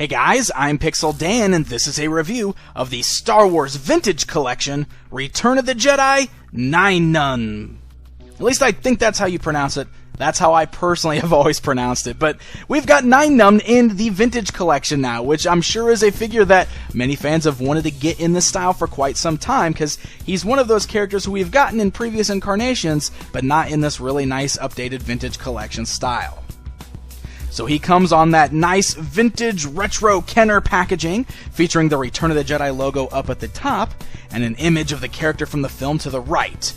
Hey guys, I'm Pixel Dan, and this is a review of the Star Wars Vintage Collection, Return of the Jedi, Nien Nunb. At least I think that's how you pronounce it. That's how I personally have always pronounced it. But we've got Nien Nunb in the Vintage Collection now, which I'm sure is a figure that many fans have wanted to get in this style for quite some time, because he's one of those characters who we've gotten in previous incarnations, but not in this really nice updated Vintage Collection style. So he comes on that nice vintage retro Kenner packaging, featuring the Return of the Jedi logo up at the top, and an image of the character from the film to the right.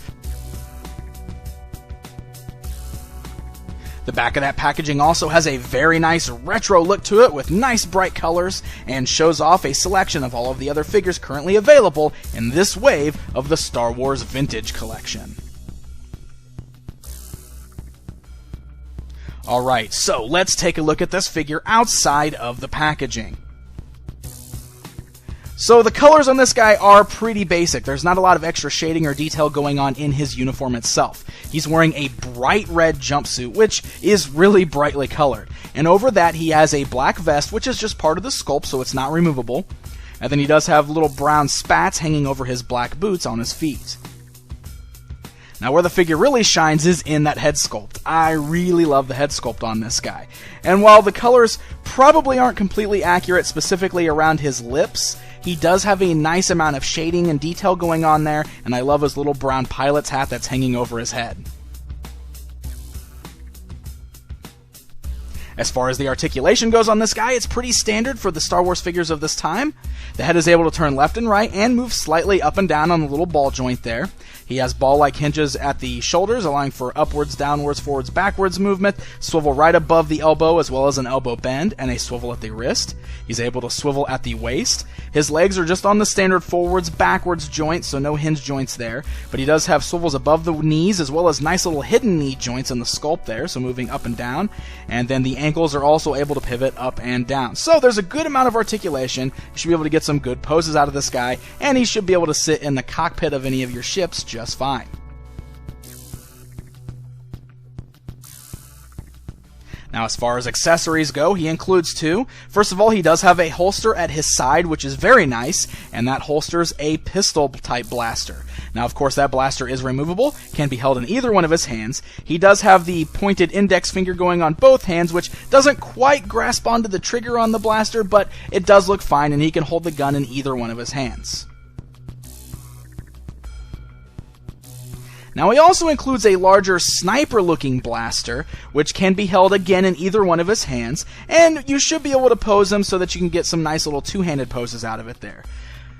The back of that packaging also has a very nice retro look to it with nice bright colors, and shows off a selection of all of the other figures currently available in this wave of the Star Wars Vintage Collection. Alright, so let's take a look at this figure outside of the packaging. So the colors on this guy are pretty basic. There's not a lot of extra shading or detail going on in his uniform itself. He's wearing a bright red jumpsuit, which is really brightly colored. And over that he has a black vest, which is just part of the sculpt, so it's not removable. And then he does have little brown spats hanging over his black boots on his feet. Now where the figure really shines is in that head sculpt. I really love the head sculpt on this guy. And while the colors probably aren't completely accurate, specifically around his lips, he does have a nice amount of shading and detail going on there, and I love his little brown pilot's hat that's hanging over his head. As far as the articulation goes on this guy, it's pretty standard for the Star Wars figures of this time. The head is able to turn left and right and move slightly up and down on the little ball joint there. He has ball-like hinges at the shoulders, allowing for upwards, downwards, forwards, backwards movement, swivel right above the elbow as well as an elbow bend, and a swivel at the wrist. He's able to swivel at the waist. His legs are just on the standard forwards, backwards joint, so no hinge joints there, but he does have swivels above the knees as well as nice little hidden knee joints in the sculpt there, so moving up and down, and then the ankles are also able to pivot up and down. So there's a good amount of articulation. You should be able to get some good poses out of this guy, and he should be able to sit in the cockpit of any of your ships just fine. Now, as far as accessories go, he includes two. First of all, he does have a holster at his side, which is very nice, and that holster's a pistol-type blaster. Now, of course, that blaster is removable, can be held in either one of his hands. He does have the pointed index finger going on both hands, which doesn't quite grasp onto the trigger on the blaster, but it does look fine, and he can hold the gun in either one of his hands. Now he also includes a larger sniper-looking blaster, which can be held again in either one of his hands, and you should be able to pose him so that you can get some nice little two-handed poses out of it there.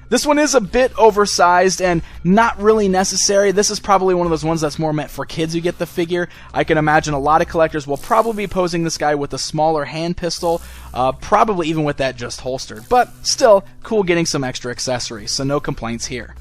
This one is a bit oversized and not really necessary. This is probably one of those ones that's more meant for kids who get the figure. I can imagine a lot of collectors will probably be posing this guy with a smaller hand pistol, probably even with that just holstered. But still, cool getting some extra accessories, so no complaints here.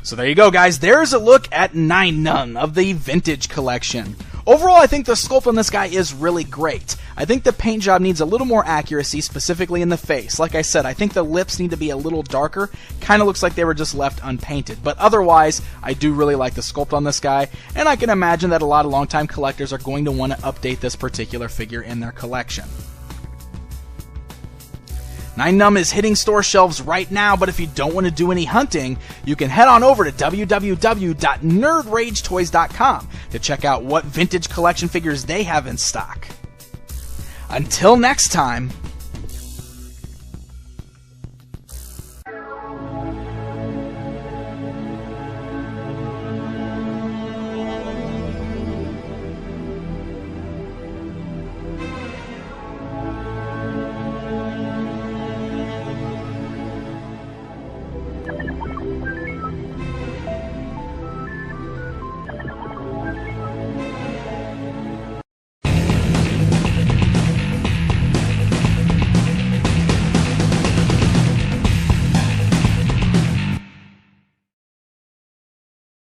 So there you go, guys. There's a look at Nien Nunb of the Vintage Collection. Overall, I think the sculpt on this guy is really great. I think the paint job needs a little more accuracy, specifically in the face. Like I said, I think the lips need to be a little darker. Kind of looks like they were just left unpainted. But otherwise, I do really like the sculpt on this guy, and I can imagine that a lot of longtime collectors are going to want to update this particular figure in their collection. Nien Nunb is hitting store shelves right now, but if you don't want to do any hunting, you can head on over to www.nerdragetoys.com to check out what vintage collection figures they have in stock. Until next time,